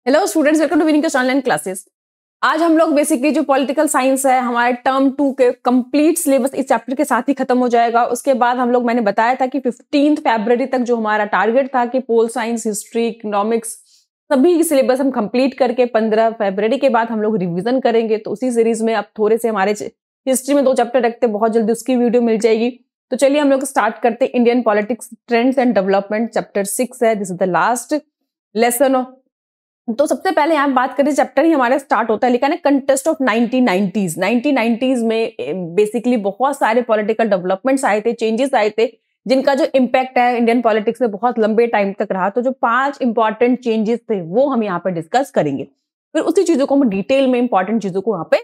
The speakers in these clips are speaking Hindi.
Hello students, welcome to winning online classes. आज हम लोग बेसिकली जो पॉलिटिकल साइंस है हमारे टर्म 2 के कंप्लीट सिलेबस इस चैप्टर के साथ ही खत्म हो जाएगा। उसके बाद हम लोग मैंने बताया था कि 15 फरवरी तक जो हमारा टारगेट था कि पोल साइंस, हिस्ट्री, इकोनॉमिक्स सभी सिलेबस हम कंप्लीट करके 15 फरवरी के बाद हम लोग रिवीजन करेंगे। तो उसी सीरीज में अब थोड़े से हमारे हिस्ट्री में 2 चैप्टर रखते, बहुत जल्दी उसकी वीडियो मिल जाएगी। तो चलिए हम लोग स्टार्ट करते। Indian politics trends and development chapter 6 है। This is the last lesson. तो सबसे पहले यहाँ बात करें, चैप्टर ही हमारा स्टार्ट होता है, लिखा है कंटेस्ट ऑफ 1990s। 1990s में बेसिकली बहुत सारे पॉलिटिकल डेवलपमेंट्स आए थे, चेंजेस आए थे, जिनका जो इम्पैक्ट है इंडियन पॉलिटिक्स में बहुत लंबे टाइम तक रहा। तो जो 5 इंपॉर्टेंट चेंजेस थे वो हम यहाँ पे डिस्कस करेंगे, फिर उसी चीजों को हम डिटेल में इंपॉर्टेंट चीजों को यहाँ पे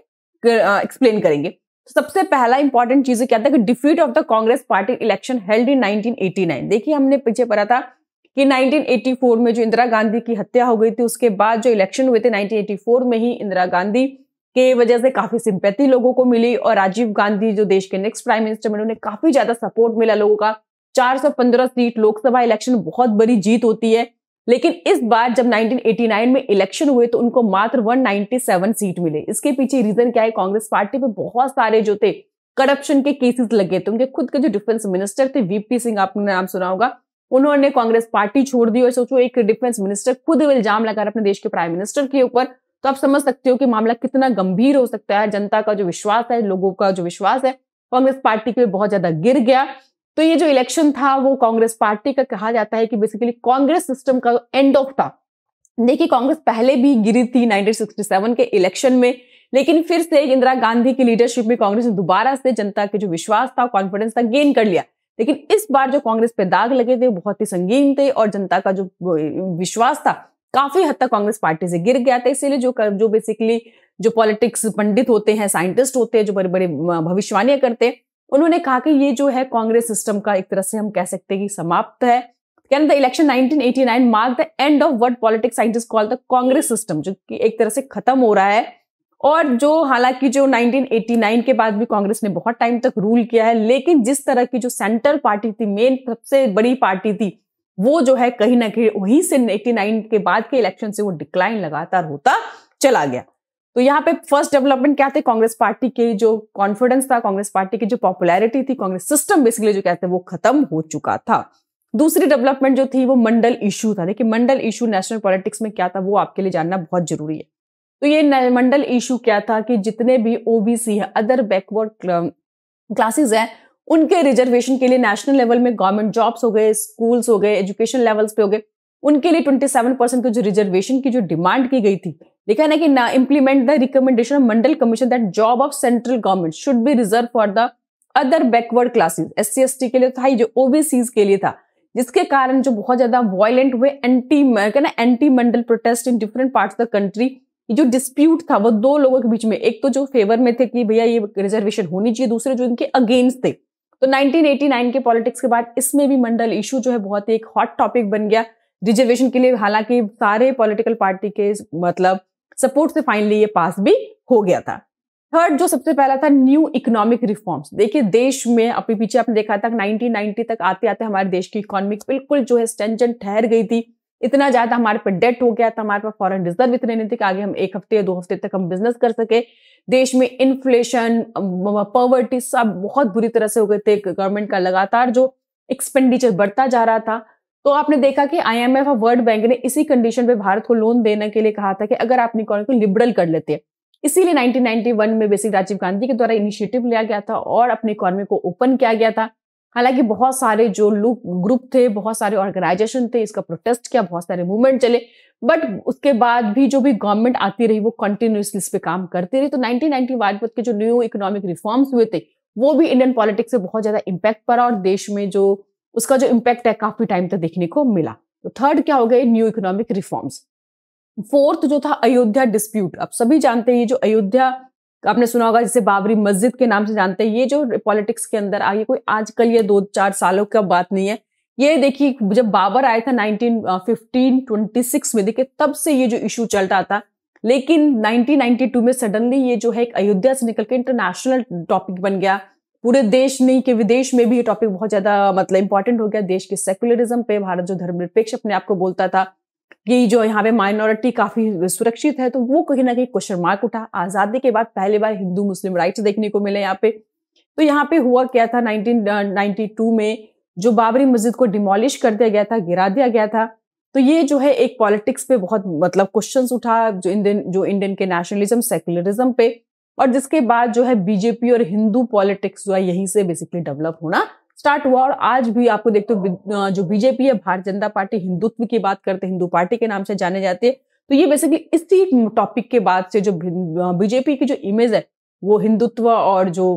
एक्सप्लेन करेंगे। तो सबसे पहला इंपॉर्टेंट चीज क्या था कि defeat of the Congress party election held in 1989। देखिए हमने पीछे पढ़ा था कि 1984 में जो इंदिरा गांधी की हत्या हो गई थी, उसके बाद जो इलेक्शन हुए थे 1984 में ही इंदिरा गांधी के वजह से काफी सिंपैथी लोगों को मिली, और राजीव गांधी जो देश के नेक्स्ट प्राइम मिनिस्टर बने उन्हें काफी ज्यादा सपोर्ट मिला लोगों का। 415 सीट लोकसभा इलेक्शन बहुत बड़ी जीत होती है, लेकिन इस बार जब 1989 में इलेक्शन हुए तो उनको मात्र 197 सीट मिले। इसके पीछे रीजन क्या है? कांग्रेस पार्टी पे बहुत सारे जो थे करप्शन के केसेस लगे थे। उनके खुद के जो डिफेंस मिनिस्टर थे वीपी सिंह, आपने नाम सुना होगा, उन्होंने कांग्रेस पार्टी छोड़ दी। और सोचो एक डिफेंस मिनिस्टर खुद इल्जाम लगा रहा अपने देश के प्राइम मिनिस्टर के ऊपर, तो आप समझ सकते हो कि मामला कितना गंभीर हो सकता है। जनता का जो विश्वास है, लोगों का जो विश्वास है कांग्रेस पार्टी पे बहुत ज्यादा गिर गया। तो ये जो इलेक्शन था वो कांग्रेस पार्टी का कहा जाता है कि बेसिकली कांग्रेस सिस्टम का एंड ऑफ था। देखिए कांग्रेस पहले भी गिरी थी 1967 के इलेक्शन में, लेकिन फिर से इंदिरा गांधी की लीडरशिप में कांग्रेस ने दोबारा से जनता के जो विश्वास था, कॉन्फिडेंस था, गेन कर लिया। लेकिन इस बार जो कांग्रेस पे दाग लगे थे बहुत ही संगीन थे, और जनता का जो विश्वास था काफी हद तक कांग्रेस पार्टी से गिर गया था। इसीलिए जो बेसिकली जो पॉलिटिक्स पंडित होते हैं, साइंटिस्ट होते हैं, जो बड़े बड़े भविष्यवाणियां करते हैं, उन्होंने कहा कि ये जो है कांग्रेस सिस्टम का एक तरह से हम कह सकते हैं कि समाप्त है। कहना the election 1989 mark the end of what politics scientist call the Congress system, जो कि एक तरह से खत्म हो रहा है। और जो हालांकि जो 1989 के बाद भी कांग्रेस ने बहुत टाइम तक रूल किया है, लेकिन जिस तरह की जो सेंट्रल पार्टी थी, मेन सबसे बड़ी पार्टी थी, वो जो है कहीं ना कहीं वहीं से 89 के बाद के इलेक्शन से वो डिक्लाइन लगातार होता चला गया। तो यहाँ पे फर्स्ट डेवलपमेंट क्या थे? कांग्रेस पार्टी के जो कॉन्फिडेंस था, कांग्रेस पार्टी की जो पॉपुलैरिटी थी, कांग्रेस सिस्टम बेसिकली जो कहते हैं वो खत्म हो चुका था। दूसरी डेवलपमेंट जो थी वो मंडल इशू था। देखिए मंडल इशू नेशनल पॉलिटिक्स में क्या था वो आपके लिए जानना बहुत जरूरी है। तो ये मंडल इशू क्या था कि जितने भी ओबीसी है, अदर बैकवर्ड क्लासेस हैं, उनके रिजर्वेशन के लिए नेशनल लेवल में गवर्नमेंट जॉब्स हो गए, स्कूल्स हो गए, एजुकेशन लेवल्स पे हो गए, उनके लिए 27% की जो रिजर्वेशन की जो डिमांड की गई थी, लिखा है ना कि ना implement the recommendation of Mandal commission that job of central government should be reserve for the other backward classes. SC ST के लिए था, जो ओबीसीज के लिए था, जिसके कारण जो बहुत ज्यादा वायलेंट हुए anti Mandal protest in different parts of the country. जो डिस्प्यूट था वो 2 लोगों के बीच में, एक तो जो फेवर में थे कि भैया ये रिजर्वेशन होनी चाहिए, दूसरे जो इनके अगेंस्ट थे। तो 1989 के पॉलिटिक्स के बाद इसमें भी मंडल इशू जो है बहुत ही एक हॉट टॉपिक बन गया रिजर्वेशन के लिए। हालांकि सारे पॉलिटिकल पार्टी के मतलब सपोर्ट से फाइनली ये पास भी हो गया था। थर्ड जो सबसे पहला था न्यू इकोनॉमिक रिफॉर्म्स। देखिए देश में अभी पीछे आपने देखा था 1990 तक आते आते हमारे देश की इकोनॉमी बिल्कुल जो है स्टेंजन ठहर गई थी। इतना ज्यादा हमारे पे डेट हो गया था, हमारे पास फॉरेन रिजर्व इतने नहीं थे कि आगे हम 1 हफ्ते या 2 हफ्ते तक हम बिजनेस कर सके। देश में इन्फ्लेशन, पॉवर्टी सब बहुत बुरी तरह से हो गए थे। गवर्नमेंट का लगातार जो एक्सपेंडिचर बढ़ता जा रहा था। तो आपने देखा कि IMF और वर्ल्ड बैंक ने इसी कंडीशन पे भारत को लोन देने के लिए कहा था कि अगर आप अपनी इकोनॉमी को लिबरल कर लेते हैं। इसीलिए 1991 में बेसिक राजीव गांधी के द्वारा इनिशिएटिव लिया गया था और अपनी इकोनॉमी को ओपन किया गया था। हालांकि बहुत सारे जो लोग ग्रुप थे, बहुत सारे ऑर्गेनाइजेशन थे, इसका प्रोटेस्ट किया, बहुत सारे मूवमेंट चले, बट उसके बाद भी जो भी गवर्नमेंट आती रही वो कंटिन्यूअसली इस पे काम करती रही। तो 1991 के जो न्यू इकोनॉमिक रिफॉर्म्स हुए थे वो भी इंडियन पॉलिटिक्स से बहुत ज्यादा इंपैक्ट पड़ा, और देश में जो उसका जो इंपैक्ट है काफी टाइम तक देखने को मिला। तो थर्ड क्या हो गए? New economic reforms. फोर्थ जो था अयोध्या डिस्प्यूट। आप सभी जानते हैं ये जो अयोध्या आपने सुना होगा, जिसे बाबरी मस्जिद के नाम से जानते हैं, ये जो पॉलिटिक्स के अंदर आई, कोई आजकल ये 2-4 सालों का बात नहीं है। ये देखिए जब बाबर आया था 1915-26 में, देखिए तब से ये जो इशू चल रहा था, लेकिन 1992 में सडनली ये जो है अयोध्या से निकल के इंटरनेशनल टॉपिक बन गया। पूरे देश नहीं कि विदेश में भी ये टॉपिक बहुत ज्यादा मतलब इंपॉर्टेंट हो गया। देश के सेक्युलरिज्म पे, भारत जो धर्मनिरपेक्ष अपने आप को बोलता था, कि जो यहाँ पे माइनॉरिटी काफी सुरक्षित है, तो वो कहीं ना कहीं क्वेश्चन मार्क उठा। आजादी के बाद पहली बार हिंदू मुस्लिम राइट्स देखने को मिले यहाँ पे। तो यहाँ पे हुआ क्या था, 1992 में जो बाबरी मस्जिद को डिमोलिश कर दिया गया था, गिरा दिया गया था। तो ये जो है एक पॉलिटिक्स पे बहुत मतलब क्वेश्चंस उठा, जो इंडियन के नेशनलिज्म सेक्युलरिज्म पे, और जिसके बाद जो है बीजेपी और हिंदू पॉलिटिक्स जो है यहीं से बेसिकली डेवलप होना स्टार्ट हुआ। और आज भी आपको देखते हो जो बीजेपी है, भारतीय जनता पार्टी, हिंदुत्व की बात करते हैं, हिंदू पार्टी के नाम से जाने जाते हैं। तो ये बेसिकली इसी टॉपिक के बाद से जो बीजेपी की जो इमेज है वो हिंदुत्व और जो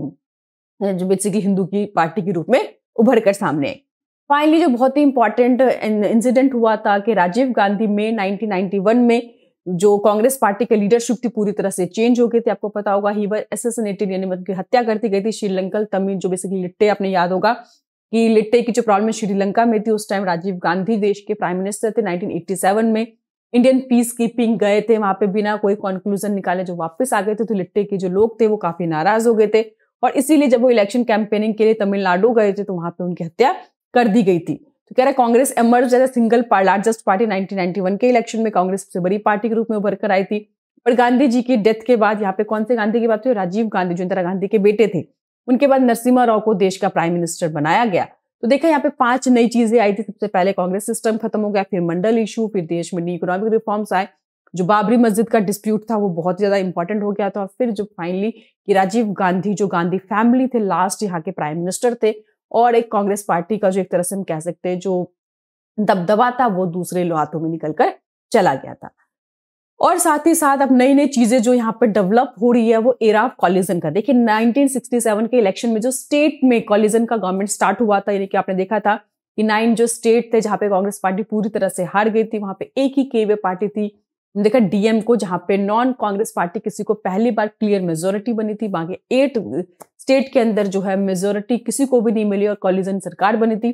बेसिकली हिंदू की पार्टी के रूप में उभर कर सामने आई। फाइनली जो बहुत ही इंपॉर्टेंट इंसिडेंट हुआ था कि राजीव गांधी में 1991 में जो कांग्रेस पार्टी की लीडरशिप थी पूरी तरह से चेंज हो गई थी। आपको पता होगा ही वर असैसिनेटेड, यानी मतलब हत्या कर दी गई थी श्रीलंकन तमिल, जो बेसिकली लिट्टे, आपने याद होगा कि लिट्टे की जो प्रॉब्लम श्रीलंका में थी उस टाइम राजीव गांधी देश के प्राइम मिनिस्टर थे। 1987 में इंडियन पीस कीपिंग गए थे वहां पे, बिना कोई कंक्लूजन निकाले जो वापस आ गए थे। तो लिट्टे के जो लोग थे वो काफी नाराज हो गए थे, और इसीलिए जब वो इलेक्शन कैंपेनिंग के लिए तमिलनाडु गए थे तो वहां पे उनकी हत्या कर दी गई थी। तो कह रहा है Congress emerge as single largest party. 1991 के इलेक्शन में कांग्रेस सबसे बड़ी पार्टी के रूप में उभर कर आई थी। और गांधी जी की डेथ के बाद यहाँ पे कौन से गांधी की बात हुई, राजीव गांधी जो इंदिरा गांधी के बेटे थे, उनके बाद नरसिम्हा राव को देश का प्राइम मिनिस्टर बनाया गया। तो देखा यहाँ पे 5 नई चीजें आई थी। सबसे पहले कांग्रेस सिस्टम खत्म हो गया, फिर मंडल इशू, फिर देश में इकोनॉमिक रिफॉर्म्स आए, जो बाबरी मस्जिद का डिस्प्यूट था वो बहुत ज्यादा इंपॉर्टेंट हो गया था, फिर जो फाइनली कि राजीव गांधी जो गांधी फैमिली थे लास्ट यहाँ के प्राइम मिनिस्टर थे, और एक कांग्रेस पार्टी का जो एक तरह से हम कह सकते हैं जो दबदबा था वो दूसरे हाथों में निकलकर चला गया था। और साथ ही साथ अब नई नई चीजें जो यहाँ पर डेवलप हो रही है वो एरा ऑफ कॉलिजन का। देखिए 1967 के इलेक्शन में जो स्टेट में कॉलिजन का गवर्नमेंट स्टार्ट हुआ था, यानी कि आपने देखा था कि 9 जो स्टेट थे जहां पे कांग्रेस पार्टी पूरी तरह से हार गई थी, वहां पे एक ही केवे पार्टी थी। देखा डीएम को, जहां पे नॉन कांग्रेस पार्टी किसी को पहली बार क्लियर मेजोरिटी बनी थी। बाकी 8 स्टेट के अंदर जो है मेजोरिटी किसी को भी नहीं मिली और कॉलिजन सरकार बनी थी।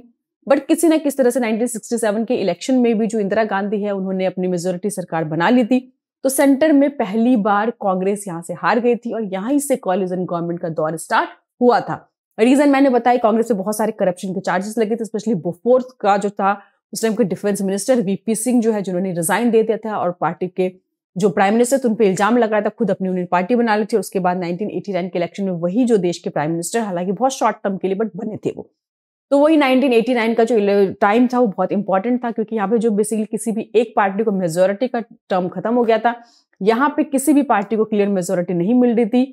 बट किसी ना किस तरह से 1967 के इलेक्शन में भी जो इंदिरा गांधी है उन्होंने अपनी मेजोरिटी सरकार बना ली थी। तो सेंटर में पहली बार कांग्रेस यहां से हार गई थी और यहीं से कॉलिजन गवर्नमेंट का दौर स्टार्ट हुआ था। रीजन मैंने बताया, कांग्रेस में बहुत सारे करप्शन के चार्जेस लगे थे, स्पेशली बोफोर्स का जो था उस टाइम के डिफेंस मिनिस्टर वीपी सिंह जो है, जिन्होंने रिजाइन दे दिया था और पार्टी के जो प्राइम मिनिस्टर थे उन पर इल्जाम लगाया था, खुद अपनी उन्होंने पार्टी बना ली थी। और उसके बाद 1989 के इलेक्शन में वही जो देश के प्राइम मिनिस्टर, हालांकि बहुत शॉर्ट टर्म के लिए बट बने थे वो। तो वही 1989 का जो टाइम था वो बहुत इंपॉर्टेंट था, क्योंकि यहाँ पे जो बेसिकली किसी भी एक पार्टी को मेजोरिटी का टर्म खत्म हो गया था, यहाँ पे किसी भी पार्टी को क्लियर मेजोरिटी नहीं मिल रही थी।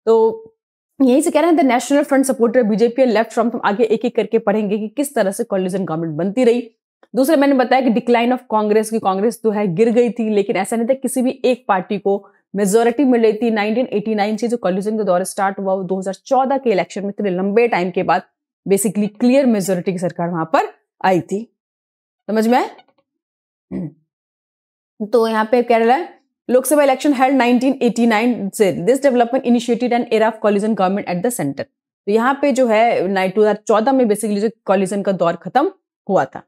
तो यही से कह रहे हैं the national front supported BJP left front. हम आगे एक एक करके पढ़ेंगे कि किस तरह से कॉलिजन गवर्नमेंट बनती रही। दूसरे मैंने बताया कि डिक्लाइन ऑफ कांग्रेस की, कांग्रेस तो है गिर गई थी, लेकिन ऐसा नहीं था किसी भी एक पार्टी को मेजोरिटी मिल रही थी। 1989 से जो कॉलिजन का दौर स्टार्ट हुआ वो 2014 के इलेक्शन में इतने लंबे टाइम के बाद बेसिकली क्लियर मेजोरिटी की सरकार वहां पर आई थी। समझ में? तो यहाँ पे कह रहा है लोकसभा इलेक्शन हेल्ड 1989 से this development initiated an era of collision government at the centre. तो यहाँ पे जो है 2014 में बेसिकली जो कॉलिजन का दौर खत्म हुआ था।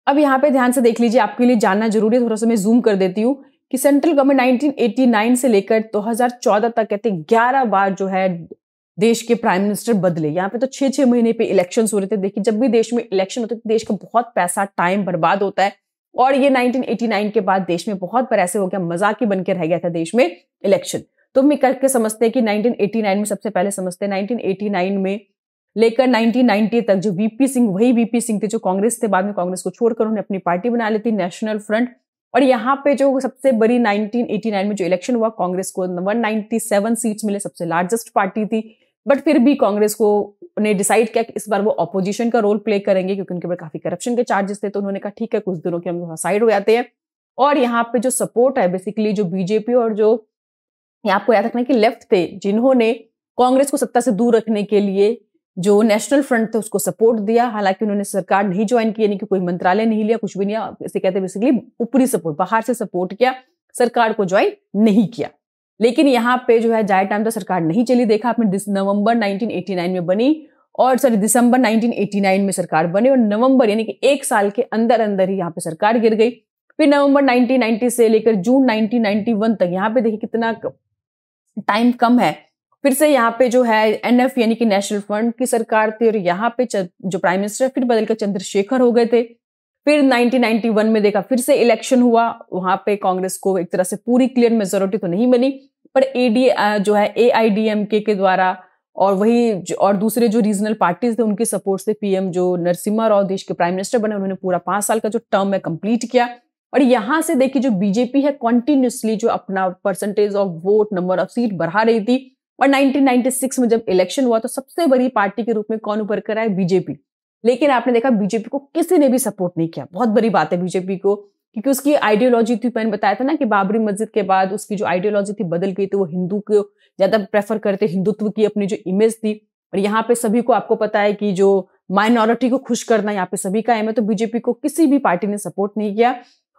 अब यहाँ पे ध्यान से देख लीजिए, आपके लिए जानना जरूरी है, थोड़ा सा मैं जूम कर देती हूँ कि सेंट्रल गवर्नमेंट 1989 से लेकर 2014 तक कहते 11 बार जो है देश के प्राइम मिनिस्टर बदले। यहाँ पे तो 6-6 महीने पे इलेक्शन हो रहे थे। देखिए जब भी देश में इलेक्शन होते तो देश का बहुत पैसा टाइम बर्बाद होता है, और ये 1989 के बाद देश में बहुत बार ऐसे हो गया, मजाक ही बन के रह गया था देश में इलेक्शन। तो हम करके समझते हैं कि 1989 में, सबसे पहले समझते हैं 1989 में लेकर 1990 तक जो वीपी सिंह, वही वीपी सिंह थे जो कांग्रेस थे, बाद में कांग्रेस को छोड़कर उन्होंने अपनी पार्टी बना ली थी नेशनल फ्रंट। और यहाँ पे जो सबसे बड़ी 1989 में जो इलेक्शन हुआ, कांग्रेस को 197 सीट्स मिले, सबसे लार्जेस्ट पार्टी थी। बट फिर भी कांग्रेस को ने डिसाइड किया कि इस बार वो ऑपोजिशन का रोल प्ले करेंगे, क्योंकि उनके ऊपर काफी करप्शन के चार्जेस थे। तो उन्होंने कहा ठीक है कुछ दिनों के हम साइड हो जाते हैं। और यहाँ पे जो सपोर्ट है बेसिकली जो बीजेपी और जो आपको याद रखना कि लेफ्ट थे, जिन्होंने कांग्रेस को सत्ता से दूर रखने के लिए जो नेशनल फ्रंट थे उसको सपोर्ट दिया। हालांकि उन्होंने सरकार नहीं ज्वाइन की, यानी कि कोई मंत्रालय नहीं लिया, कुछ भी नहीं, इसे कहते हैं बेसिकली ऊपरी सपोर्ट, बाहर से सपोर्ट किया, सरकार को ज्वाइन नहीं किया। लेकिन यहाँ पे जो है ज्यादा टाइम तो सरकार नहीं चली। देखा आपने नवंबर 1989 में बनी, और दिसंबर 1989 में सरकार बनी, और नवंबर यानी कि 1 साल के अंदर अंदर ही यहाँ पे सरकार गिर गई। फिर नवंबर 1990 से लेकर जून 1991 तक, यहाँ पे देखिए कितना टाइम कम है, फिर से यहाँ पे जो है एनएफ यानी कि नेशनल फ्रंट की सरकार थी, और यहाँ पे जो प्राइम मिनिस्टर फिर बदलकर चंद्रशेखर हो गए थे। फिर 1991 में देखा फिर से इलेक्शन हुआ, वहां पे कांग्रेस को एक तरह से पूरी क्लियर मेजोरिटी तो नहीं बनी, पर जो है AIDMK के द्वारा और और दूसरे जो रीजनल पार्टीज थे उनके सपोर्ट से पीएम जो नरसिम्हा राव देश के प्राइम मिनिस्टर बने, उन्होंने पूरा 5 साल का जो टर्म है कंप्लीट किया। और यहां से देखिए जो बीजेपी है कॉन्टिन्यूसली जो अपना percentage of vote, number of seat बढ़ा रही थी। और 1996 में जब इलेक्शन हुआ तो सबसे बड़ी पार्टी के रूप में कौन उभर कर आए? बीजेपी। लेकिन आपने देखा बीजेपी को किसी ने भी सपोर्ट नहीं किया। बहुत बड़ी बात है बीजेपी को, क्योंकि उसकी आइडियोलॉजी थी, मैंने बताया था ना कि बाबरी मस्जिद के बाद उसकी जो आइडियोलॉजी थी बदल गई, तो वो हिंदू को ज्यादा प्रेफर करते, हिंदुत्व की अपनी जो इमेज थी। और यहाँ पे सभी को आपको पता है कि जो माइनॉरिटी को खुश करना यहाँ पे सभी का एम है, तो बीजेपी को किसी भी पार्टी ने सपोर्ट नहीं किया।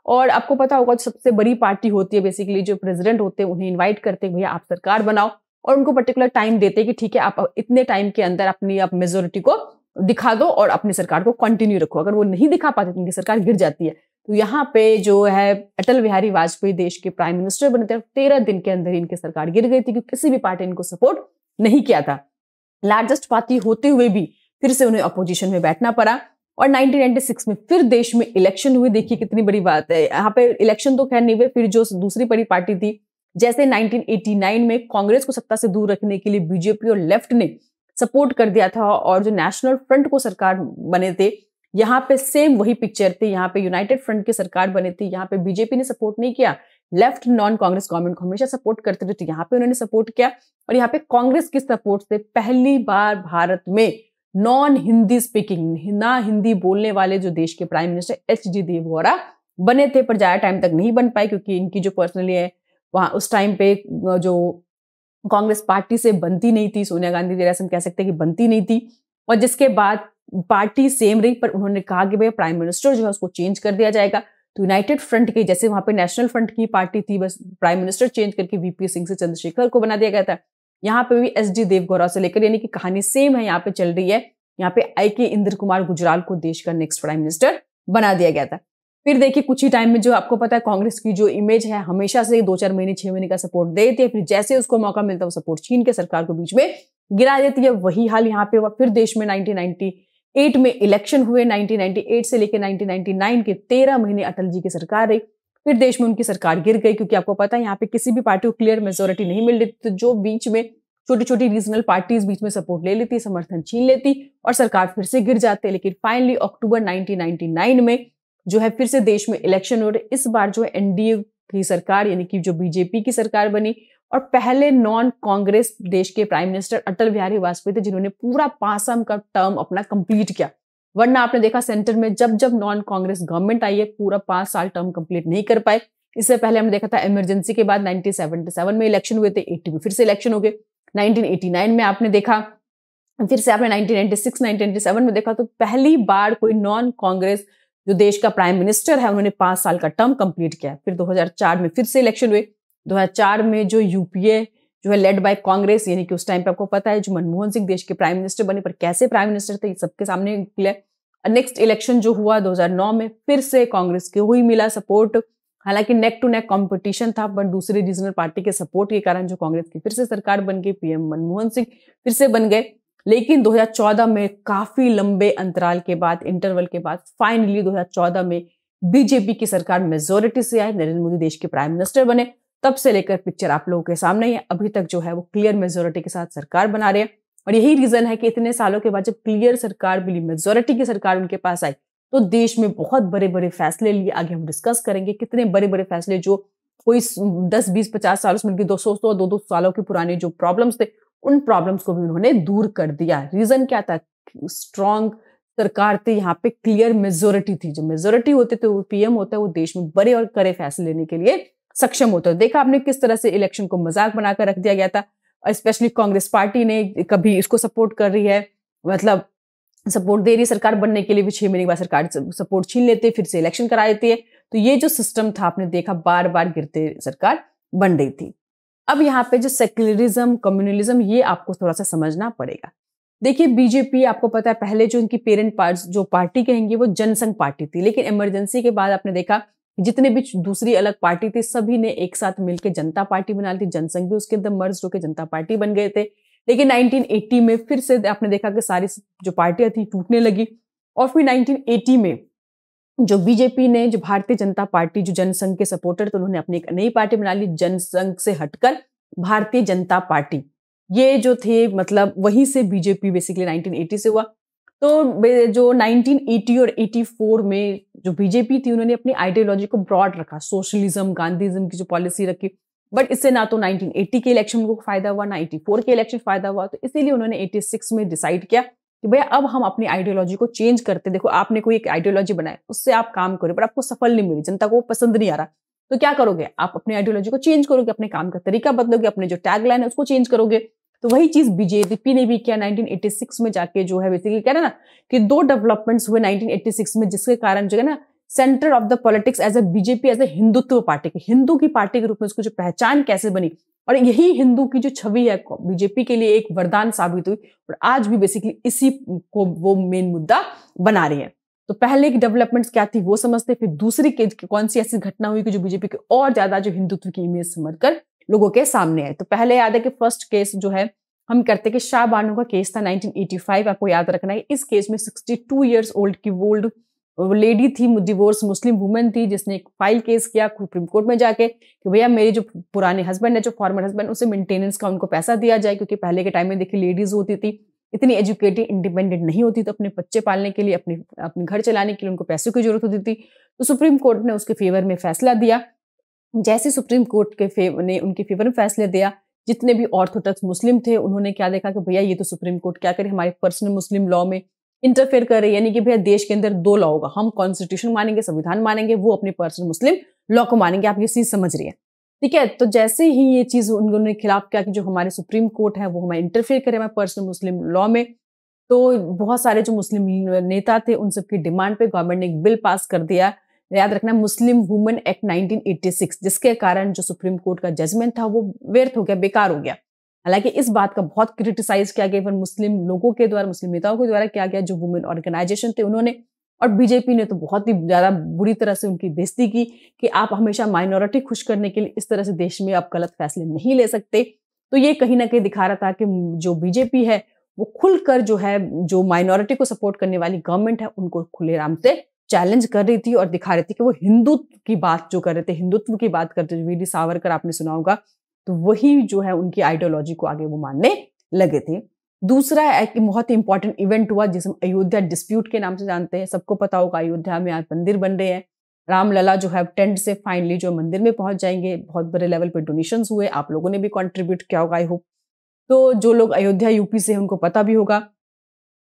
और आपको पता होगा सबसे बड़ी पार्टी होती है बेसिकली जो प्रेसिडेंट होते हैं, उन्हें इन्वाइट करते हैं भैया आप सरकार बनाओ, और उनको पर्टिकुलर टाइम देते हैं कि ठीक है आप इतने टाइम के अंदर अपनी आप मेजोरिटी को दिखा दो और अपनी सरकार को कंटिन्यू रखो। अगर वो नहीं दिखा पाते तो उनकी सरकार गिर जाती है। तो यहाँ पे जो है अटल बिहारी वाजपेयी देश के प्राइम मिनिस्टर बने थे, 13 दिन के अंदर इनकी सरकार गिर गई थी, क्योंकि किसी भी पार्टी ने इनको सपोर्ट नहीं किया था। लार्जेस्ट पार्टी होते हुए भी फिर से उन्हें अपोजिशन में बैठना पड़ा। और 1996 में फिर देश में इलेक्शन हुई। देखिए कितनी बड़ी बात है, यहाँ पे इलेक्शन तो खैर नहीं हुए, फिर जो दूसरी बड़ी पार्टी थी, जैसे 1989 में कांग्रेस को सत्ता से दूर रखने के लिए बीजेपी और लेफ्ट ने सपोर्ट कर दिया था, और जो नेशनल फ्रंट को सरकार बने थे, यहाँ पे सेम वही पिक्चर थी। यहाँ पे यूनाइटेड फ्रंट की सरकार बनी थी, यहाँ पे बीजेपी ने सपोर्ट नहीं किया, लेफ्ट नॉन कांग्रेस गवर्नमेंट को हमेशा सपोर्ट करते थे, तो यहाँ पे उन्होंने सपोर्ट किया। और यहाँ पे कांग्रेस की सपोर्ट से पहली बार भारत में नॉन हिंदी स्पीकिंग, ना हिंदी बोलने वाले जो देश के प्राइम मिनिस्टर HD देवगौड़ा बने थे, पर ज्यादा टाइम तक नहीं बन पाए, क्योंकि इनकी जो पर्सनली है वहां उस टाइम पे जो कांग्रेस पार्टी से बनती नहीं थी, सोनिया गांधी जैसे हम कह सकते हैं कि बनती नहीं थी। और जिसके बाद पार्टी सेम रही, पर उन्होंने कहा कि भैया प्राइम मिनिस्टर जो है उसको चेंज कर दिया जाएगा। तो यूनाइटेड फ्रंट के जैसे वहां पे नेशनल फ्रंट की पार्टी थी, बस प्राइम मिनिस्टर चेंज करके VP सिंह से चंद्रशेखर को बना दिया गया था। यहाँ पे भी SD देवगौड़ा से लेकर, यानी कि कहानी सेम है, यहाँ पे चल रही है। यहाँ पे IK इंद्र कुमार गुजराल को देश का नेक्स्ट प्राइम मिनिस्टर बना दिया गया था। फिर देखिए कुछ ही टाइम में जो आपको पता है कांग्रेस की जो इमेज है हमेशा से 2-4 महीने 6 महीने का सपोर्ट देती है, फिर जैसे उसको मौका मिलता है वो सपोर्ट छीन के सरकार को बीच में गिरा देती है। वही हाल यहाँ पे हुआ। फिर देश में 1998 में इलेक्शन हुए। 1998 से लेकर 1999 के 13 महीने अटल जी की सरकार रही। फिर देश में उनकी सरकार गिर गई, क्योंकि आपको पता है यहाँ पे किसी भी पार्टी को क्लियर मेजोरिटी नहीं मिल रही थी, तो जो बीच में छोटी छोटी रीजनल पार्टीज बीच में सपोर्ट ले लेती, समर्थन छीन लेती और सरकार फिर से गिर जाते। लेकिन फाइनली अक्टूबर 1999 में जो है फिर से देश में इलेक्शन हो रहे। इस बार जो है NDA की सरकार, यानी कि जो बीजेपी की सरकार बनी, और पहले नॉन कांग्रेस देश के प्राइम मिनिस्टर अटल बिहारी वाजपेयी थे, जिन्होंने पूरा 5 साल का टर्म अपना कंप्लीट किया। वरना आपने देखा सेंटर में जब जब नॉन कांग्रेस गवर्नमेंट आई है पूरा 5 साल टर्म कंप्लीट नहीं कर पाए। इससे पहले हमने देखा था इमरजेंसी के बाद 1977 में इलेक्शन हुए थे, 80 में फिर से इलेक्शन हो गए, 1989 में आपने देखा, फिर से आपने 1996 1997 में देखा। तो पहली बार कोई नॉन कांग्रेस जो देश का प्राइम मिनिस्टर है उन्होंने 5 साल का टर्म कंप्लीट किया। फिर 2004 में फिर से इलेक्शन हुए। 2004 में जो UPA जो है लेड बाय कांग्रेस, यानी कि उस टाइम पे आपको पता है जो मनमोहन सिंह देश के प्राइम मिनिस्टर बने, पर कैसे प्राइम मिनिस्टर थे सबके सामने क्लियर। नेक्स्ट इलेक्शन जो हुआ 2009 में फिर से कांग्रेस को ही मिला सपोर्ट। हालांकि नेक टू नेक कंपटीशन था, पर दूसरी रीजनल पार्टी के सपोर्ट के कारण जो कांग्रेस की फिर से सरकार बन गई, PM मनमोहन सिंह फिर से बन गए। लेकिन 2014 में काफी लंबे अंतराल के बाद, इंटरवल के बाद फाइनली 2014 में बीजेपी की सरकार मेजोरिटी से आई, नरेंद्र मोदी देश के प्राइम मिनिस्टर बने। तब से लेकर पिक्चर आप लोगों के सामने ही है। अभी तक जो है वो क्लियर मेजोरिटी के साथ सरकार बना रहे हैं। और यही रीजन है कि इतने सालों के बाद जब क्लियर सरकार मिली, मेजोरिटी की सरकार उनके पास आई, तो देश में बहुत बड़े बड़े फैसले लिए। आगे हम डिस्कस करेंगे कितने बड़े बड़े फैसले जो कोई 10, 20, 50 सालों से मिलकर 200 सालों के पुराने जो प्रॉब्लम्स थे, उन प्रॉब्लम्स को भी उन्होंने दूर कर दिया। रीजन क्या था? स्ट्रॉन्ग सरकार थी, यहाँ पे क्लियर मेजोरिटी थी। जो मेजोरिटी होते थे वो PM होता है, वो देश में बड़े और कड़े फैसले लेने के लिए सक्षम होता है। देखा आपने किस तरह से इलेक्शन को मजाक बनाकर रख दिया गया था। स्पेशली कांग्रेस पार्टी ने कभी इसको सपोर्ट कर रही है, मतलब सपोर्ट दे रही सरकार बनने के लिए भी 6 महीने के बाद सरकार सपोर्ट छीन लेते, फिर से इलेक्शन करा देती है। तो ये जो सिस्टम था आपने देखा बार बार गिरते सरकार बन रही थी। अब यहाँ पे जो सेक्युलरिज्म, कम्युनलिज्म, ये आपको थोड़ा सा समझना पड़ेगा। देखिए बीजेपी आपको पता है पहले जो इनकी पेरेंट जो पार्टी कहेंगे वो जनसंघ पार्टी थी, लेकिन इमरजेंसी के बाद आपने देखा जितने भी दूसरी अलग पार्टी थी सभी ने एक साथ मिलकर जनता पार्टी बना ली थी। जनसंघ भी उसके अंदर मर्ज होकर जनता पार्टी बन गए थे। लेकिन 1980 में फिर से आपने देखा कि सारी जो पार्टियां थी टूटने लगी। और फिर 1980 में जो बीजेपी ने, जो भारतीय जनता पार्टी, जो जनसंघ के सपोर्टर, तो उन्होंने अपनी एक नई पार्टी बना ली, जनसंघ से हटकर भारतीय जनता पार्टी। ये जो थे मतलब वहीं से बीजेपी बेसिकली 1980 से हुआ। तो जो 1980 और 84 में जो बीजेपी थी, उन्होंने अपनी आइडियोलॉजी को ब्रॉड रखा, सोशलिज्म, गांधीज्म की जो पॉलिसी रखी, बट इससे ना तो 1980 के इलेक्शन को फायदा हुआ, ना 84 के इलेक्शन फायदा हुआ। तो इसीलिए उन्होंने 86 में डिसाइड किया कि भैया अब हम अपनी आइडियोलॉजी को चेंज करते। देखो, आपने कोई एक आइडियोलॉजी बनाया, उससे आप काम करो, पर आपको सफल नहीं मिली, जनता को पसंद नहीं आ रहा, तो क्या करोगे? आप अपनी आइडियोलॉजी को चेंज करोगे, अपने काम का तरीका बदलोगे, अपने जो टैगलाइन है उसको चेंज करोगे। तो वही चीज बीजेपी ने भी किया 1986 में जाके, जो है बेसिकली कह रहे ना कि 2 डेवलपमेंट्स हुए 1986 में, जिसके कारण जो है ना centre of the politics as a BJP, as a Hindutva party की, हिंदू की पार्टी के रूप में उसको जो पहचान कैसे बनी, और यही हिंदू की जो छवि है बीजेपी के लिए एक वरदान साबित हुई, और आज भी बेसिकली इसी को वो मेन मुद्दा बना रही है। तो पहले की डेवलपमेंट्स क्या थी वो समझते, फिर दूसरी कौन सी ऐसी घटना हुई कि जो बीजेपी के और ज्यादा जो हिंदुत्व की इमेज समझकर लोगों के सामने आए। तो पहले याद है कि फर्स्ट केस जो है हम करते कि शाह बानो का केस था 1985, आपको याद रखना है। इस केस में 62 इयर्स ओल्ड की ओल्ड लेडी थी, डिवोर्स मुस्लिम वुमेन थी, जिसने एक फाइल केस किया सुप्रीम कोर्ट में जाके कि भैया मेरे जो पुराने हस्बैंड है, जो फॉर्मर हस्बैंड, उसे मेंटेनेंस का उनको पैसा दिया जाए, क्योंकि पहले के टाइम में देखिए लेडीज होती थी इतनी एजुकेटेड, इंडिपेंडेंट नहीं होती, तो अपने बच्चे पालने के लिए, अपने घर चलाने के लिए उनको पैसों की जरूरत होती थी। तो सुप्रीम कोर्ट ने उसके फेवर में फैसला दिया। जैसे सुप्रीम कोर्ट के ने उनके फेवर में फैसले दिया, जितने भी ऑर्थोडॉक्स मुस्लिम थे उन्होंने क्या देखा कि भैया ये तो सुप्रीम कोर्ट क्या करे, हमारे पर्सनल मुस्लिम लॉ में इंटरफेयर कर रही है। यानी कि भैया देश के अंदर 2 लॉ होगा, हम कॉन्स्टिट्यूशन मानेंगे, संविधान मानेंगे, वो अपने पर्सनल मुस्लिम लॉ को मानेंगे। आप ये चीज समझ रही है, ठीक है? तो जैसे ही ये चीज उन्होंने खिलाफ किया कि जो हमारे सुप्रीम कोर्ट है वो हमें इंटरफेयर करे हमारे पर्सनल मुस्लिम लॉ में, तो बहुत सारे जो मुस्लिम नेता थे उन सबकी डिमांड पे गवर्नमेंट ने एक बिल पास कर दिया, याद रखना, मुस्लिम वुमेन एक्ट 1986, जिसके कारण जो सुप्रीम कोर्ट का जजमेंट था वो व्यर्थ हो गया, बेकार हो गया। हालांकि इस बात का बहुत क्रिटिसाइज किया गया, मुस्लिम लोगों के द्वारा, मुस्लिम नेताओं के द्वारा किया गया, जो वुमेन ऑर्गेनाइजेशन थे उन्होंने, और बीजेपी ने तो बहुत ही ज्यादा बुरी तरह से उनकी बेइज्जती की कि आप हमेशा माइनॉरिटी खुश करने के लिए इस तरह से देश में आप गलत फैसले नहीं ले सकते। तो ये कहीं ना कहीं दिखा रहा था कि जो बीजेपी है वो खुलकर जो है, जो माइनॉरिटी को सपोर्ट करने वाली गवर्नमेंट है उनको खुलेआम से चैलेंज कर रही थी और दिखा रही थी कि वो हिंदुत्व की बात जो कर रहे थे, हिंदुत्व की बात करते थे, वीडी सावरकर आपने सुना होगा, तो वही जो है उनकी आइडियोलॉजी को आगे वो मानने लगे थे। दूसरा एक बहुत ही इंपॉर्टेंट इवेंट हुआ जिसे हम अयोध्या डिस्प्यूट के नाम से जानते हैं। सबको पता होगा अयोध्या में आज मंदिर बन रहे हैं, रामलला जो है टेंट से फाइनली जो मंदिर में पहुंच जाएंगे। बहुत बड़े लेवल पे डोनेशंस हुए, आप लोगों ने भी कंट्रीब्यूट किया होगा आई होप। तो जो लोग अयोध्या यूपी से हैं उनको पता भी होगा।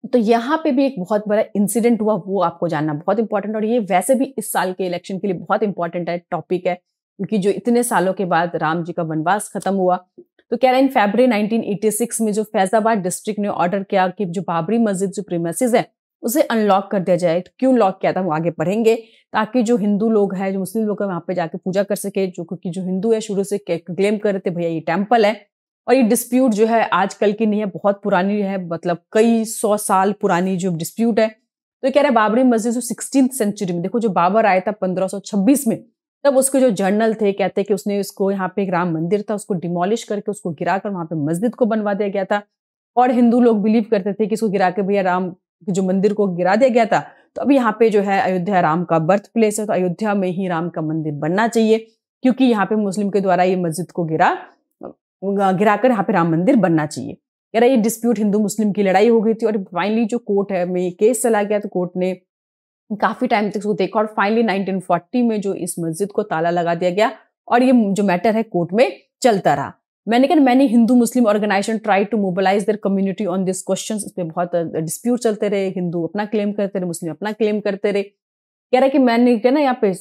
तो यहाँ पे भी एक बहुत बड़ा इंसिडेंट हुआ, वो आपको जानना बहुत इंपॉर्टेंट, और ये वैसे भी इस साल के इलेक्शन के लिए बहुत इंपॉर्टेंट है, टॉपिक है, क्योंकि जो इतने सालों के बाद राम जी का वनवास खत्म हुआ। तो कह रहे हैं इन फरवरी 1986 में जो फैजाबाद डिस्ट्रिक्ट ने ऑर्डर किया कि जो बाबरी मस्जिद जो प्रीमिसेस है उसे अनलॉक कर दिया जाए। तो क्यों लॉक किया था वो आगे पढ़ेंगे, ताकि जो हिंदू लोग हैं, जो मुस्लिम लोग हैं, वहां पे जाके पूजा कर सके, जो क्योंकि जो हिंदू है शुरू से क्लेम कर रहे थे भैया ये टेम्पल है। और ये डिस्प्यूट जो है आजकल की नहीं है, बहुत पुरानी है, मतलब कई 100 साल पुरानी जो डिस्प्यूट है। तो ये कह रहे हैं बाबरी मस्जिद जो 16th सेंचुरी में, देखो जो बाबर आया था 1526 में, तब उसके जो जर्नल थे कहते हैं कि उसने इसको, यहाँ पे एक राम मंदिर था उसको डिमोलिश करके उसको गिराकर वहां पे मस्जिद को बनवा दिया गया था। और हिंदू लोग बिलीव करते थे कि इसको गिरा के भैया राम जो मंदिर को गिरा दिया गया था, तो अब यहाँ पे जो है अयोध्या राम का बर्थ प्लेस है, तो अयोध्या में ही राम का मंदिर बनना चाहिए, क्योंकि यहाँ पे मुस्लिम के द्वारा ये मस्जिद को गिराकर यहाँ पे राम मंदिर बनना चाहिए। यार ये डिस्प्यूट हिंदू मुस्लिम की लड़ाई हो गई थी, और फाइनली जो कोर्ट है में केस चला गया, तो कोर्ट ने काफी टाइम तक उसको देखा, और फाइनली 1940 में जो इस मस्जिद को ताला लगा दिया गया, और ये जो मैटर है कोर्ट में चलता रहा। मैंने कहा many Hindu Muslim organisation try to mobilise their community on this question, इस पे बहुत डिस्प्यूट चलते रहे, हिंदू अपना क्लेम करते रहे, मुस्लिम अपना क्लेम करते रहे। कह रहा है कि मैंने क्या ना यहाँ पे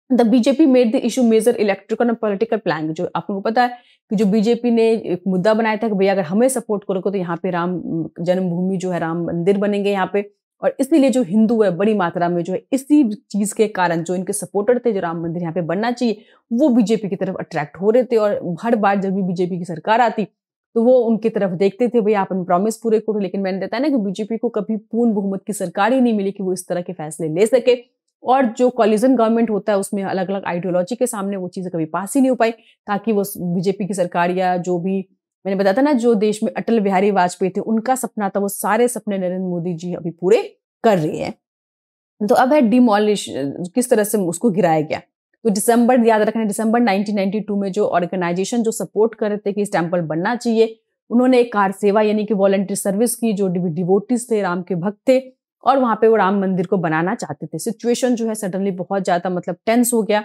the BJP made the issue major electrical and political plan. जो आपको पता है कि जो बीजेपी ने एक मुद्दा बनाया था कि भैया अगर हमें सपोर्ट करोगे तो यहाँ पे राम जन्मभूमि जो है राम मंदिर बनेंगे यहाँ पे, और इसीलिए जो हिंदू है बड़ी मात्रा में जो है इसी चीज के कारण जो इनके सपोर्टर थे, जो राम मंदिर यहाँ पे बनना चाहिए, वो बीजेपी की तरफ अट्रैक्ट हो रहे थे। और हर बार जब भी बीजेपी की सरकार आती तो वो उनकी तरफ देखते थे, भैया अपन प्रॉमिस पूरे करो। लेकिन मैंने बताया ना कि बीजेपी को कभी पूर्ण बहुमत की सरकार ही नहीं मिली कि वो इस तरह के फैसले ले सके, और जो कॉलिजन गवर्नमेंट होता है उसमें अलग अलग आइडियोलॉजी के सामने वो चीजें कभी पास ही नहीं हो पाई, ताकि वो बीजेपी की सरकार या जो भी मैंने बताया था ना जो देश में अटल बिहारी वाजपेयी थे उनका सपना था, वो सारे सपने नरेंद्र मोदी जी अभी पूरे कर रही है। तो अब है डिमोलिश, किस तरह से उसको गिराया गया। तो दिसंबर, याद रखना, दिसंबर 1992 में जो ऑर्गेनाइजेशन जो सपोर्ट कर रहे थे कि इस टेम्पल बनना चाहिए, उन्होंने एक कार सेवा यानी कि वॉलंटियर सर्विस की, जो डिवोटीज थे, राम के भक्त थे, और वहां पे वो राम मंदिर को बनाना चाहते थे। सिचुएशन जो है सडनली बहुत ज्यादा मतलब टेंस हो गया,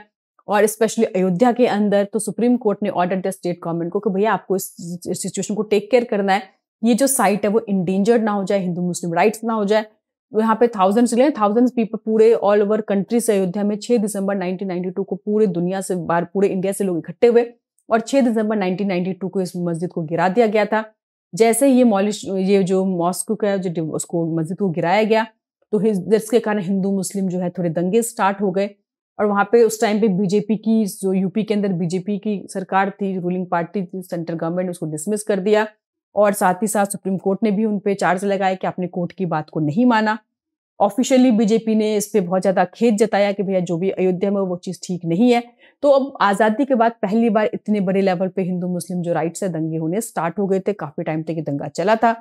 और स्पेशली अयोध्या के अंदर। तो सुप्रीम कोर्ट ने ऑर्डर दिया स्टेट गवर्नमेंट को कि भैया आपको इस सिचुएशन को टेक केयर करना है, ये जो साइट है वो इंडेंजर्ड ना हो जाए, हिंदू मुस्लिम राइट्स ना हो जाए। यहाँ पे थाउजेंड्स पीपल पूरे ऑल ओवर कंट्री से अयोध्या में 6 दिसंबर 1992 को पूरे दुनिया से बाहर, पूरे इंडिया से लोग इकट्ठे हुए, और 6 दिसंबर 1992 को इस मस्जिद को गिरा दिया गया था। जैसे ये जो मॉस्क का जो उसको मस्जिद को गिराया गया, तो जिसके कारण हिंदू मुस्लिम जो है थोड़े दंगे स्टार्ट हो गए। और वहां पे उस टाइम पे बीजेपी की, जो यूपी के अंदर बीजेपी की सरकार थी, रूलिंग पार्टी थी, सेंट्रल गवर्नमेंट ने उसको डिसमिस कर दिया, और साथ ही साथ सुप्रीम कोर्ट ने भी उन पे चार्ज लगाए कि आपने कोर्ट की बात को नहीं माना। ऑफिशियली बीजेपी ने इस पे बहुत ज्यादा खेद जताया कि भैया जो भी अयोध्या में वो चीज ठीक नहीं है। तो अब आजादी के बाद पहली बार इतने बड़े लेवल पे हिंदू मुस्लिम जो राइट्स है दंगे होने स्टार्ट हो गए थे। काफी टाइम तक ये दंगा चला था।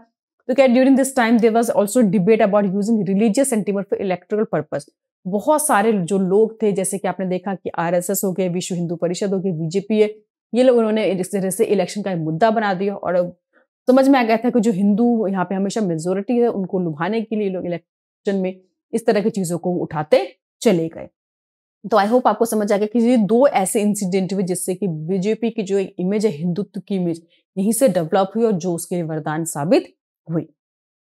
तो क्या during this time there was also debate about using religious sentiment for electoral purpose. बहुत सारे जो लोग थे, जैसे कि आपने देखा कि आरएसएस हो गए, विश्व हिंदू परिषद हो गई, बीजेपी है, ये लोग उन्होंने इस तरह से इलेक्शन का मुद्दा बना दिया, और अब समझ में आ गया था कि जो हिंदू यहाँ पे हमेशा मेजोरिटी है उनको लुभाने के लिए लोग इलेक्शन में इस तरह की चीजों को उठाते चले गए। तो आई होप आपको समझ आ गया कि ये दो ऐसे इंसिडेंट हुए जिससे कि बीजेपी की जो एक इमेज है, हिंदुत्व की इमेज, यहीं से डेवलप हुई और जो उसके लिए वरदान साबित हुई।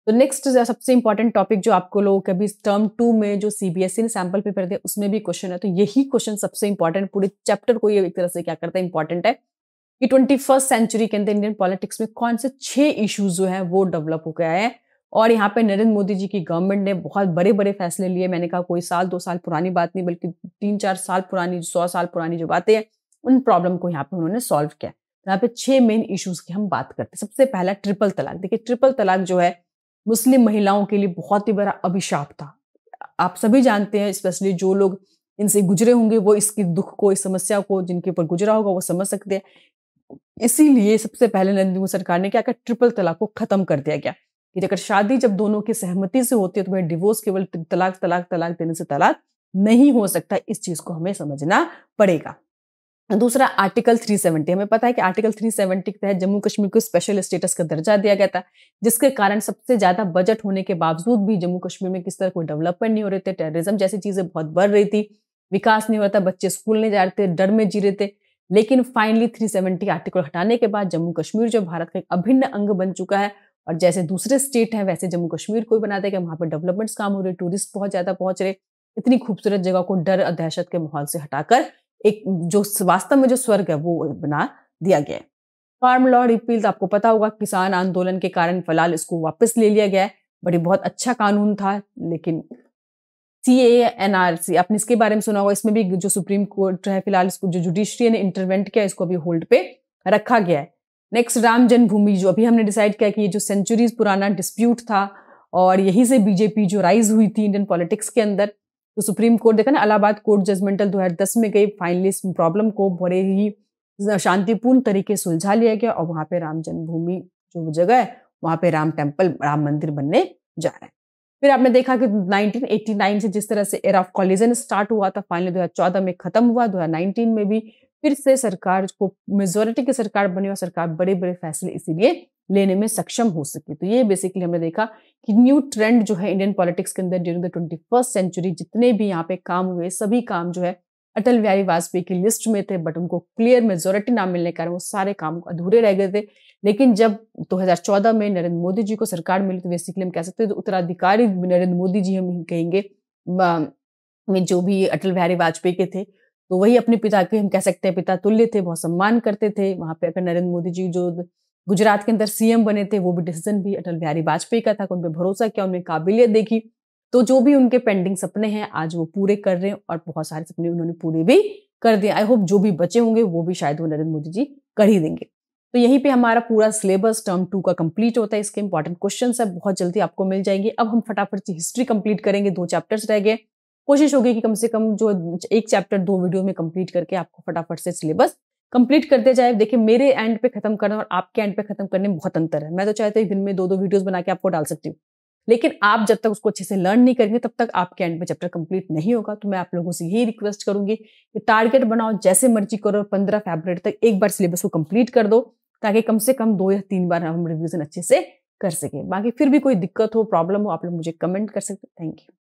तो नेक्स्ट सबसे इंपॉर्टेंट टॉपिक जो आपको लोगों के अभी टर्म 2 में जो सीबीएसई ने सैंपल पेपर दिया उसमें भी क्वेश्चन है। तो यही क्वेश्चन सबसे इंपॉर्टेंट, पूरे चैप्टर को ये एक तरह से क्या करता है, इंपॉर्टेंट है कि 21st सेंचुरी के अंदर इंडियन पॉलिटिक्स में कौन से 6 इश्यूज जो है वो डेवलप हो गया है। और यहाँ पे नरेंद्र मोदी जी की गवर्नमेंट ने बहुत बड़े बड़े फैसले लिए। मैंने कहा कोई साल 2 साल पुरानी बात नहीं, बल्कि 3-4 साल पुरानी, 100 साल पुरानी जो बातें हैं, उन प्रॉब्लम को यहाँ पे उन्होंने सॉल्व किया। यहाँ पे 6 मेन इश्यूज की हम बात करते हैं। सबसे पहला ट्रिपल तलाक। देखिए ट्रिपल तलाक जो है मुस्लिम महिलाओं के लिए बहुत ही बड़ा अभिशाप था। आप सभी जानते हैं, स्पेशली जो लोग इनसे गुजरे होंगे वो इसकी दुख को, इस समस्या को जिनके ऊपर गुजरा होगा वो समझ सकते हैं। इसीलिए सबसे पहले नरेंद्र मोदी सरकार ने क्या किया, ट्रिपल तलाक को खत्म कर दिया गया कि अगर शादी जब दोनों की सहमति से होती है तो भाई डिवोर्स केवल तलाक तलाक तलाक देने से तलाक नहीं हो सकता। इस चीज को हमें समझना पड़ेगा। दूसरा आर्टिकल 370। हमें पता है कि आर्टिकल 370 के तहत जम्मू कश्मीर को स्पेशल स्टेटस का दर्जा दिया गया था, जिसके कारण सबसे ज्यादा बजट होने के बावजूद भी जम्मू कश्मीर में किस तरह कोई डेवलपमेंट नहीं हो रहे थे, टेररिज्म जैसी चीजें बहुत बढ़ रही थी, विकास नहीं हो रहा था, बच्चे स्कूल नहीं जा रहे थे, डर में जी रहे थे। लेकिन फाइनली 370 आर्टिकल हटाने के बाद जम्मू कश्मीर जो भारत का एक अभिन्न अंग बन चुका है, और जैसे दूसरे स्टेट है वैसे जम्मू कश्मीर को भी बना देगा। वहां पर डेवलपमेंट्स काम हो रहे, टूरिस्ट बहुत ज्यादा पहुंच रहे, इतनी खूबसूरत जगह को डर और दहशत के माहौल से हटाकर एक जो वास्तव में जो स्वर्ग है वो बना दिया गया है। फार्म लॉ रिपील, तो आपको पता होगा किसान आंदोलन के कारण फिलहाल इसको वापस ले लिया गया है। बड़ी बहुत अच्छा कानून था, लेकिन CAA NRC आपने इसके बारे में सुना होगा। इसमें भी जो सुप्रीम कोर्ट है फिलहाल इसको जो जुडिशरी ने इंटरवेंट किया, इसको अभी होल्ड पे रखा गया है। नेक्स्ट राम जन्मभूमि, जो अभी हमने डिसाइड किया कि ये जो सेंचुरीज पुराना डिस्प्यूट था और यहीं से बीजेपी जो राइज हुई थी इंडियन पॉलिटिक्स के अंदर, तो सुप्रीम कोर्ट देखा ना, इलाहाबाद कोर्ट जजमेंटल 2010 में गई, फाइनली इस प्रॉब्लम को बड़े ही शांतिपूर्ण तरीके से सुलझा लिया गया, और वहां पे राम जन्मभूमि जो जगह है वहां पे राम टेम्पल, राम मंदिर बनने जा रहा है। फिर आपने देखा कि 1989 से जिस तरह से एरा ऑफ कॉलिजन स्टार्ट हुआ था, फाइनली 2014 में खत्म हुआ। 2019 में भी फिर से सरकार को मेजोरिटी की सरकार बनी, और सरकार बड़े बड़े फैसले इसीलिए लेने में सक्षम हो सके। तो ये बेसिकली हमने देखा कि न्यू ट्रेंड जो है इंडियन पॉलिटिक्स के अंदर ड्यूरिंग द 21st सेंचुरी, जितने भी यहाँ पे काम हुए सभी काम जो है अटल बिहारी वाजपेयी की लिस्ट में थे, बट उनको क्लियर मेजोरिटी ना मिलने के कारण वो सारे काम अधूरे रह गए थे। लेकिन जब 2014 में नरेंद्र मोदी जी को सरकार मिली, तो बेसिकली हम कह सकते हैं तो उत्तराधिकारी नरेंद्र मोदी जी हम कहेंगे, में जो भी अटल बिहारी वाजपेयी के थे, तो वही अपने पिता के हम कह सकते हैं पिता तुल्य थे, बहुत सम्मान करते थे। वहां पे अगर नरेंद्र मोदी जी जो गुजरात के अंदर CM बने थे, वो भी डिसीजन भी अटल बिहारी वाजपेयी का था, उन पर भरोसा किया, उनमें काबिलियत देखी। तो जो भी उनके पेंडिंग सपने हैं आज वो पूरे कर रहे हैं, और बहुत सारे सपने उन्होंने पूरे भी कर दिए। आई होप जो भी बचे होंगे वो भी शायद वो नरेंद्र मोदी जी कर ही देंगे। तो यहीं पे हमारा पूरा सिलेबस टर्म 2 का कंप्लीट होता है। इसके इंपॉर्टेंट क्वेश्चन है बहुत जल्दी आपको मिल जाएंगे। अब हम फटाफट से हिस्ट्री कंप्लीट करेंगे, 2 चैप्टर्स रह गए। कोशिश होगी कि कम से कम जो 1 चैप्टर 2 वीडियो में कंप्लीट करके आपको फटाफट से सिलेबस कंप्लीट करते जाए। देखिए मेरे एंड पे खत्म करना और आपके एंड पे खत्म करने में बहुत अंतर है। मैं तो चाहती हूँ दिन में 2-2 वीडियोस बना के आपको डाल सकती हूँ, लेकिन आप जब तक उसको अच्छे से लर्न नहीं करेंगे तब तक आपके एंड में चैप्टर कंप्लीट नहीं होगा। तो मैं आप लोगों से यही रिक्वेस्ट करूंगी कि टारगेट बनाओ, जैसे मर्जी करो, 15 फरवरी तक एक बार सिलेबस को कंप्लीट कर दो, ताकि कम से कम 2 या 3 बार हम रिवीजन अच्छे से कर सके। बाकी फिर भी कोई दिक्कत हो, प्रॉब्लम हो, आप लोग मुझे कमेंट कर सकते हैं। Thank you.